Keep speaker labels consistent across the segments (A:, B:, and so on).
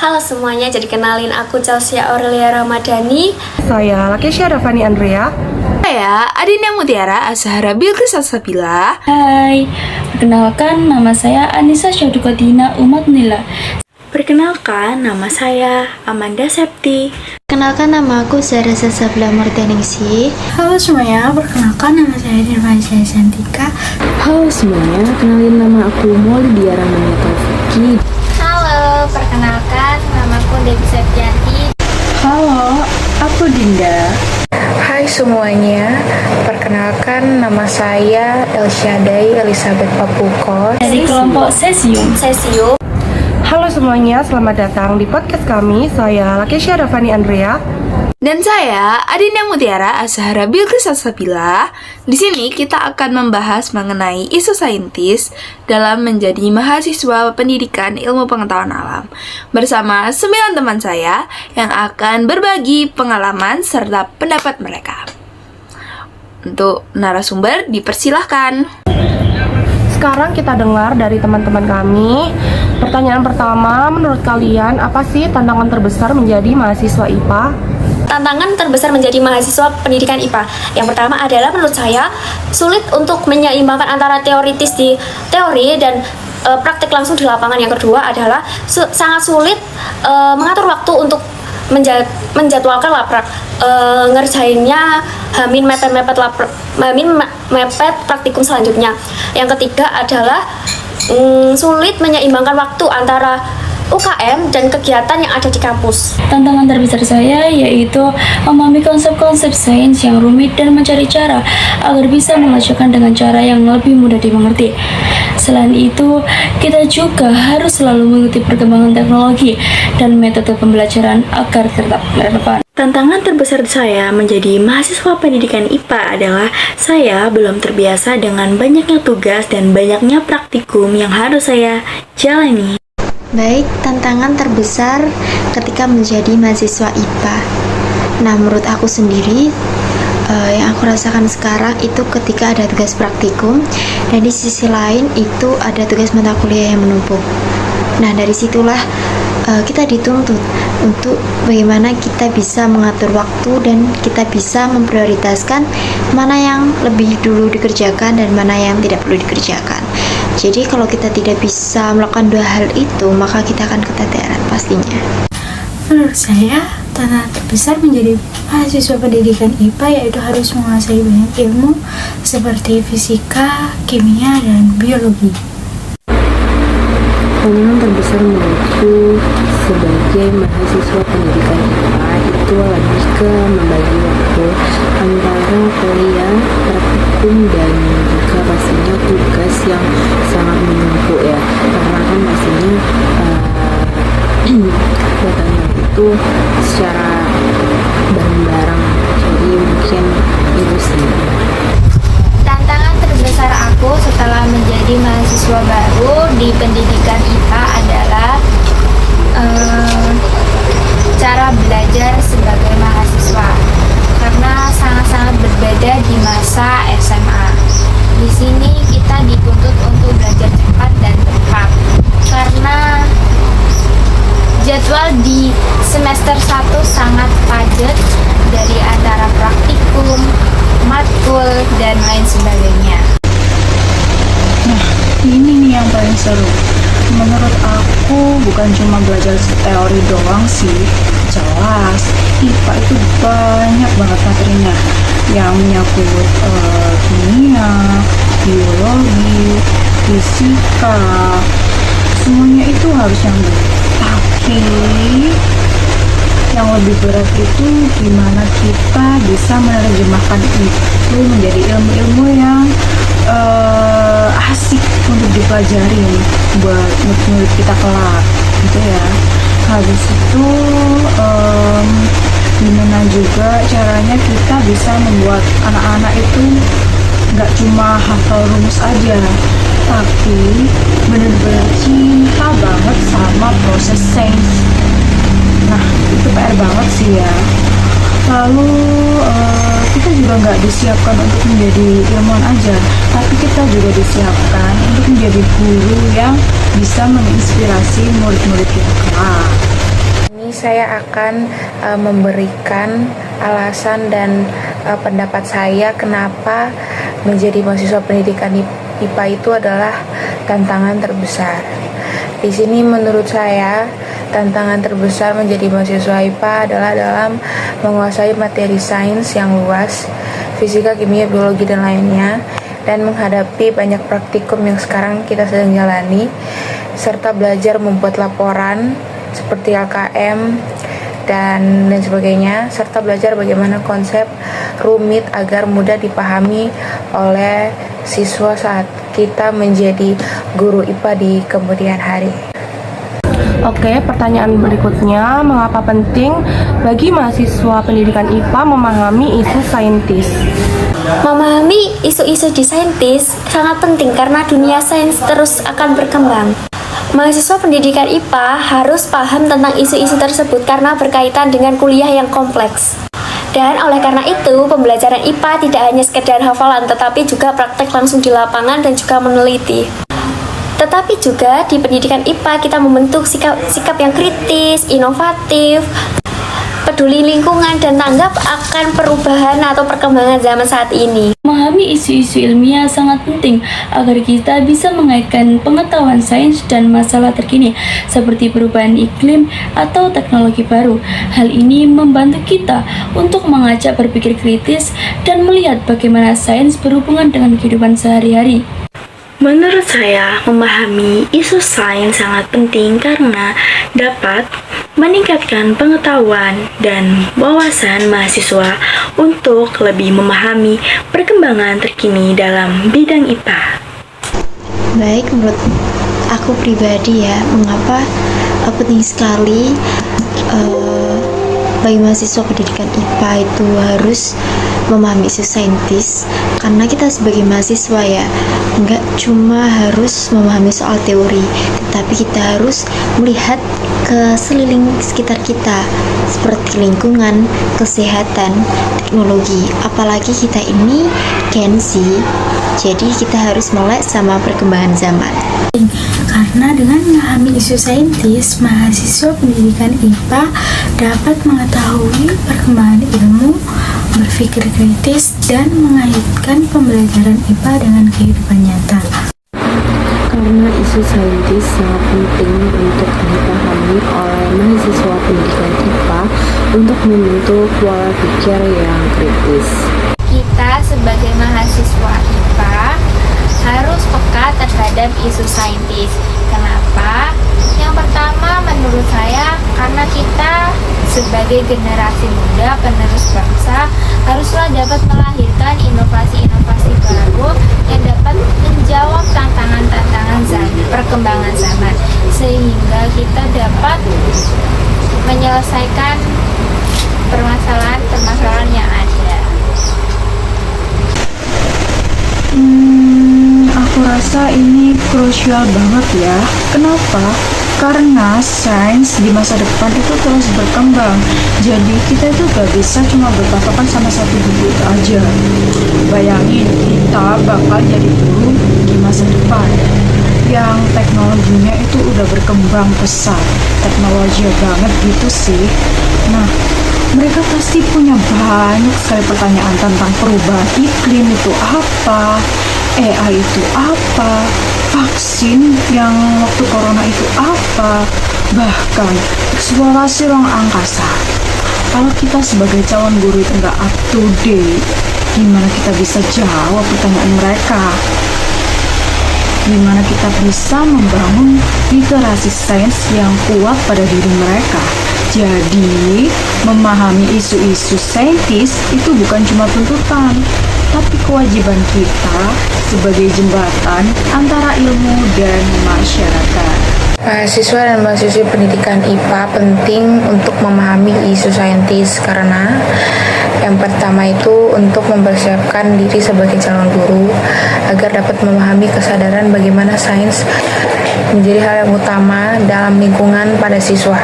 A: Halo semuanya, jadi kenalin aku Chelsea Aurelia Ramadhani.
B: Saya Lakesha Davani Andrea.
C: Saya Adinda Mutiara Azhara Bilqis Salsabila.
D: Hai, perkenalkan nama saya Anissa Syadukatina Umat Nila.
E: Perkenalkan, nama saya Amanda Septi.
F: Perkenalkan, nama aku Zara Salsabila Murtianingsi.
G: Halo semuanya, perkenalkan nama saya Nirvana Santika.
H: Halo semuanya, kenalin nama aku Maulidia Ramania Taufiki.
I: Halo, perkenalkan namaku Dewi Septianti.
J: Halo, aku Dinda.
K: Hai semuanya, perkenalkan nama saya Elsyadai Elizabeth Papuko
D: Dari kelompok Cesium.
B: Halo semuanya, selamat datang di podcast kami. Saya Lakesha Davani Andrea.
C: Dan saya Adinda Mutiara Azhara Bilqis Salsabila. Di sini kita akan membahas mengenai isu saintis dalam menjadi mahasiswa pendidikan ilmu pengetahuan alam bersama 9 teman saya yang akan berbagi pengalaman serta pendapat mereka. Untuk narasumber dipersilahkan.
B: Sekarang kita dengar dari teman-teman kami. Pertanyaan pertama, menurut kalian apa sih tantangan terbesar menjadi mahasiswa IPA?
A: Tantangan terbesar menjadi mahasiswa pendidikan IPA yang pertama adalah menurut saya sulit untuk menyeimbangkan antara teoritis di teori dan praktik langsung di lapangan. Yang kedua adalah sangat sulit mengatur waktu untuk menjadwalkan laprak, ngerjainnya mepet praktikum selanjutnya. Yang ketiga adalah sulit menyeimbangkan waktu antara UKM dan kegiatan yang ada di kampus.
D: Tantangan terbesar saya yaitu memahami konsep-konsep sains yang rumit dan mencari cara agar bisa mengajarkan dengan cara yang lebih mudah dimengerti. Selain itu, kita juga harus selalu mengikuti perkembangan teknologi dan metode pembelajaran agar tetap relevan.
E: Tantangan terbesar saya menjadi mahasiswa pendidikan IPA adalah saya belum terbiasa dengan banyaknya tugas dan banyaknya praktikum yang harus saya jalani.
F: Baik, tantangan terbesar ketika menjadi mahasiswa IPA. Nah, menurut aku sendiri, yang aku rasakan sekarang itu ketika ada tugas praktikum, dan di sisi lain itu ada tugas mata kuliah yang menumpuk. Nah, dari situlah kita dituntut untuk bagaimana kita bisa mengatur waktu dan kita bisa memprioritaskan mana yang lebih dulu dikerjakan dan mana yang tidak perlu dikerjakan. Jadi kalau kita tidak bisa melakukan dua hal itu, maka kita akan keteteran pastinya.
G: Menurut saya, tantangan terbesar menjadi mahasiswa pendidikan IPA yaitu harus menguasai banyak ilmu seperti fisika, kimia, dan biologi.
H: Tantangan terbesar menurutku sebagai mahasiswa pendidikan IPA itu lebih ke membagi waktu antara kuliah, praktikum, dan juga pastinya tugas yang sangat menumpuk ya, karena kan pastinya kegiatannya itu secara bareng-bareng, jadi mungkin itu sih.
I: Tantangan terbesar aku setelah menjadi mahasiswa baru di pendidikan IPA adalah cara belajar sebagai mahasiswa, karena sangat-sangat berbeda di masa SMA. Di sini kita dituntut untuk belajar cepat dan tepat, karena jadwal di semester 1 sangat padat dari antara praktikum, matkul, dan lain sebagainya.
J: Nah, ini nih yang paling seru. Menurut aku bukan cuma belajar teori doang sih. Jelas, IPA itu banyak banget materinya yang menyangkut kimia, biologi, fisika, semuanya itu harus nyambung. Tapi yang lebih berat itu gimana kita bisa menerjemahkan itu menjadi ilmu-ilmu yang asik untuk dipelajari buat murid kita kelak gitu ya. Habis itu gimana juga caranya kita bisa membuat anak-anak itu nggak cuma hafal rumus aja, tapi benar-benar cinta banget sama proses sains. Nah, itu PR banget sih ya. Lalu kita juga nggak disiapkan untuk menjadi ilmuwan aja, tapi kita juga disiapkan untuk menjadi guru yang bisa menginspirasi murid-murid kita kelak.
K: saya akan memberikan alasan dan pendapat saya kenapa menjadi mahasiswa pendidikan IPA itu adalah tantangan terbesar. Di sini menurut saya tantangan terbesar menjadi mahasiswa IPA adalah dalam menguasai materi sains yang luas, fisika, kimia, biologi, dan lainnya, dan menghadapi banyak praktikum yang sekarang kita sedang jalani, serta belajar membuat laporan seperti LKM dan sebagainya, serta belajar bagaimana konsep rumit agar mudah dipahami oleh siswa saat kita menjadi guru IPA di kemudian hari.
B: Oke, pertanyaan berikutnya, mengapa penting bagi mahasiswa pendidikan IPA memahami isu saintis?
A: Memahami isu-isu di saintis sangat penting karena dunia sains terus akan berkembang. Mahasiswa pendidikan IPA harus paham tentang isu-isu tersebut karena berkaitan dengan kuliah yang kompleks. Dan oleh karena itu, pembelajaran IPA tidak hanya sekedar hafalan, tetapi juga praktek langsung di lapangan dan juga meneliti. Tetapi juga di pendidikan IPA kita membentuk sikap yang kritis, inovatif, peduli lingkungan, dan tanggap akan perubahan atau perkembangan zaman saat ini.
D: Memahami isu-isu ilmiah sangat penting agar kita bisa mengaitkan pengetahuan sains dan masalah terkini seperti perubahan iklim atau teknologi baru. Hal ini membantu kita untuk mengajak berpikir kritis dan melihat bagaimana sains berhubungan dengan kehidupan sehari-hari.
E: Menurut saya, memahami isu sains sangat penting karena dapat meningkatkan pengetahuan dan wawasan mahasiswa untuk lebih memahami perkembangan terkini dalam bidang IPA.
F: Baik, menurut aku pribadi ya, mengapa penting sekali bagi mahasiswa pendidikan IPA itu harus memahami isu saintis, karena kita sebagai mahasiswa ya nggak cuma harus memahami soal teori, tetapi kita harus melihat ke seliling sekitar kita seperti lingkungan, kesehatan, teknologi, apalagi kita ini Gen Z, jadi kita harus melek sama perkembangan zaman.
G: Karena dengan memahami isu saintis, mahasiswa pendidikan IPA dapat mengetahui perkembangan ilmu, berpikir kritis, dan mengaitkan pembelajaran IPA dengan kehidupan nyata.
H: Karena isu saintis sangat penting untuk dipahami oleh mahasiswa pendidikan IPA untuk membentuk pola pikir yang kritis.
I: Kita sebagai mahasiswa IPA harus peka terhadap isu saintis. Kenapa? Yang pertama, menurut saya, karena kita sebagai generasi muda penerus bangsa haruslah dapat melahirkan inovasi-inovasi baru yang dapat menjawab tantangan-tantangan perkembangan zaman, sehingga kita dapat menyelesaikan permasalahan-permasalahan yang ada.
J: Aku rasa ini krusial banget ya. Kenapa? Karena sains di masa depan itu terus berkembang. Jadi kita itu gak bisa cuma berpatokan sama satu buku itu aja. Bayangin, kita bakal jadi guru di masa depan yang teknologinya itu udah berkembang pesat, teknologi banget gitu sih. Nah, mereka pasti punya banyak sekali pertanyaan tentang perubahan iklim itu apa, AI itu apa, vaksin yang waktu corona itu apa, bahkan eksplorasi ruang angkasa. Kalau kita sebagai calon guru itu nggak up to date, gimana kita bisa jawab pertanyaan mereka? Gimana kita bisa membangun literasi sains yang kuat pada diri mereka? Jadi, memahami isu-isu saintis itu bukan cuma tuntutan, tapi kewajiban kita sebagai jembatan antara ilmu dan masyarakat.
K: Mahasiswa dan mahasiswi pendidikan IPA penting untuk memahami isu saintis karena yang pertama itu untuk mempersiapkan diri sebagai calon guru agar dapat memahami kesadaran bagaimana sains menjadi hal yang utama dalam lingkungan pada siswa.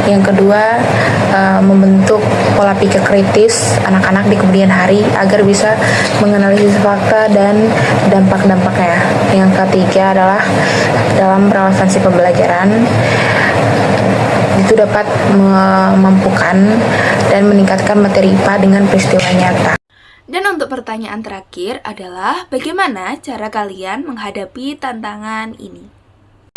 K: Yang kedua, membentuk pola pikir kritis anak-anak di kemudian hari agar bisa menganalisis fakta dan dampak-dampaknya. Yang ketiga adalah dalam relevansi pembelajaran itu dapat memampukan dan meningkatkan materi IPA dengan peristiwa nyata.
C: Dan untuk pertanyaan terakhir adalah bagaimana cara kalian menghadapi tantangan ini?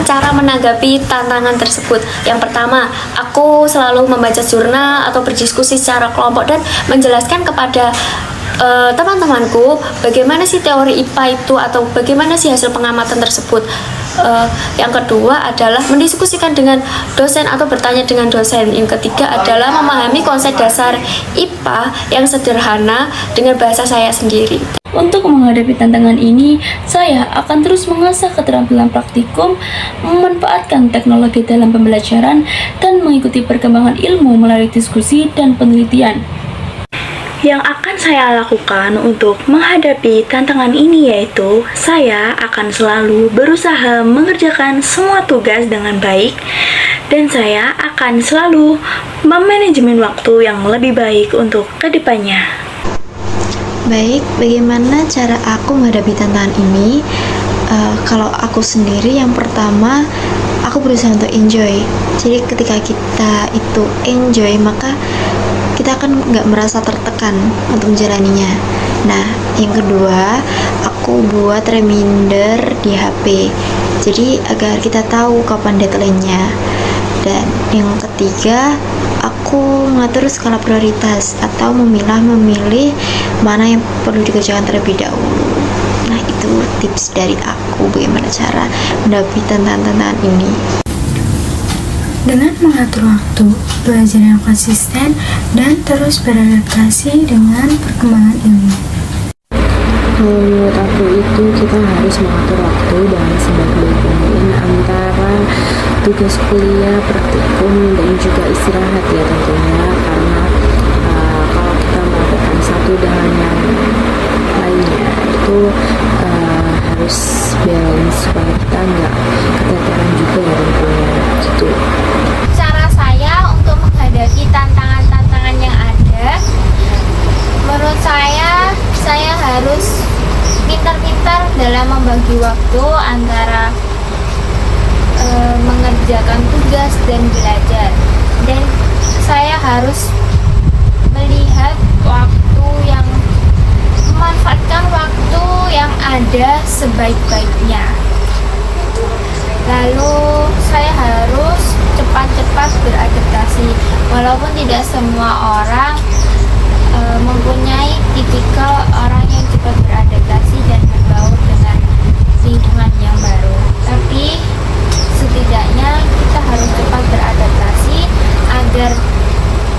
A: Cara menanggapi tantangan tersebut, yang pertama, aku selalu membaca jurnal atau berdiskusi secara kelompok dan menjelaskan kepada teman-temanku bagaimana sih teori IPA itu atau bagaimana sih hasil pengamatan tersebut. Yang kedua adalah mendiskusikan dengan dosen atau bertanya dengan dosen. Yang ketiga adalah memahami konsep dasar IPA yang sederhana dengan bahasa saya sendiri.
D: Untuk menghadapi tantangan ini, saya akan terus mengasah keterampilan praktikum, memanfaatkan teknologi dalam pembelajaran, dan mengikuti perkembangan ilmu melalui diskusi dan penelitian.
E: Yang akan saya lakukan untuk menghadapi tantangan ini yaitu saya akan selalu berusaha mengerjakan semua tugas dengan baik dan saya akan selalu memanajemen waktu yang lebih baik untuk kedepannya.
F: Baik, bagaimana cara aku menghadapi tantangan ini? Kalau aku sendiri, yang pertama aku berusaha untuk enjoy. Jadi ketika kita itu enjoy, maka kita akan nggak merasa tertekan untuk menjalaninya. Nah, yang kedua, aku buat reminder di HP. Jadi agar kita tahu kapan deadline-nya. Dan yang ketiga, aku mengatur skala prioritas atau memilih mana yang perlu dikerjakan terlebih dahulu. Nah, itu tips dari aku bagaimana cara menghadapi tantangan ini.
G: Dengan mengatur waktu, belajar yang konsisten, dan terus beradaptasi dengan perkembangan ilmu.
H: Menurut aku itu kita harus mengatur waktu dengan sebaik-baiknya antara tugas kuliah, praktikum, dan juga istirahat ya tentunya, karena kalau kita melakukan satu dengan yang lainnya itu harus balance supaya kita nggak keteteran juga ya tentunya gitu.
I: Cara saya untuk menghadapi tantangan-tantangan yang ada, menurut saya harus pintar-pintar dalam membagi waktu antara mengerjakan tugas dan belajar, dan saya harus melihat waktu yang memanfaatkan waktu yang ada sebaik-baiknya. Lalu saya harus cepat-cepat beradaptasi, walaupun tidak semua orang mempunyai tipikal orang yang cepat beradaptasi dan berbaur dengan lingkungan yang baru. Tapi setidaknya kita harus cepat beradaptasi agar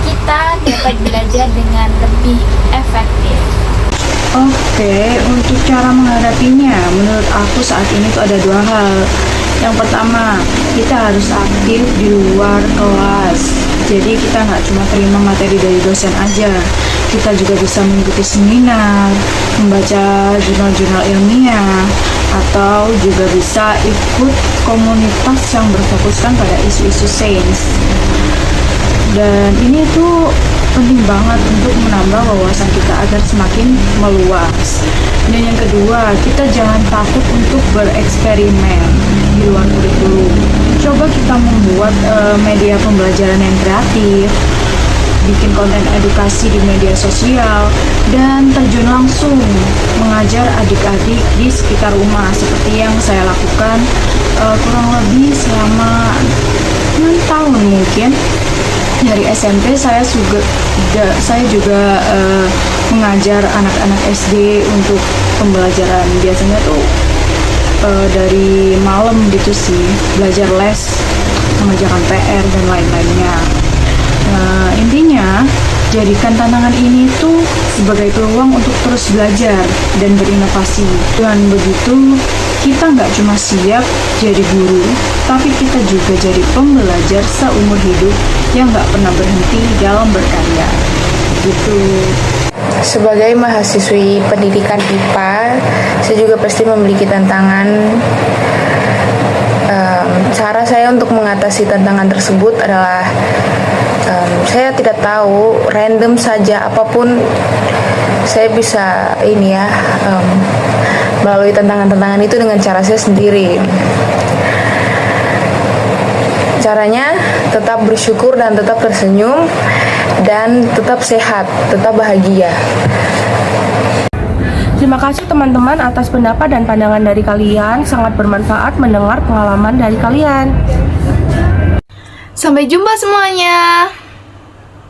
I: kita dapat belajar dengan lebih efektif.
J: Oke, untuk cara menghadapinya, menurut aku saat ini tuh ada dua hal. Yang pertama, kita harus aktif di luar kelas. Jadi kita nggak cuma terima materi dari dosen aja. Kita juga bisa mengikuti seminar, membaca jurnal-jurnal ilmiah, atau juga bisa ikut komunitas yang berfokuskan pada isu-isu sains. Dan ini tuh penting banget untuk menambah wawasan kita agar semakin meluas. Dan yang kedua, kita jangan takut untuk bereksperimen di luar kurikulum. Coba kita membuat media pembelajaran yang kreatif, bikin konten edukasi di media sosial, dan terjun langsung mengajar adik-adik di sekitar rumah seperti yang saya lakukan kurang lebih selama 6 tahun mungkin. Dari SMP saya juga mengajar anak-anak SD untuk pembelajaran, biasanya tuh dari malam gitu sih, belajar les, mengerjakan PR dan lain-lainnya. Intinya jadikan tantangan ini tuh sebagai peluang untuk terus belajar dan berinovasi. Dan begitu kita nggak cuma siap jadi guru, tapi kita juga jadi pembelajar seumur hidup yang nggak pernah berhenti dalam berkarya. Gitu.
K: Sebagai mahasiswi pendidikan IPA, saya juga pasti memiliki tantangan. Cara saya untuk mengatasi tantangan tersebut adalah saya tidak tahu, random saja, apapun saya bisa melalui tantangan-tantangan itu dengan cara saya sendiri. Caranya tetap bersyukur dan tetap tersenyum dan tetap sehat, tetap bahagia.
B: Terima kasih teman-teman atas pendapat dan pandangan dari kalian. Sangat bermanfaat mendengar pengalaman dari kalian.
C: Sampai jumpa semuanya.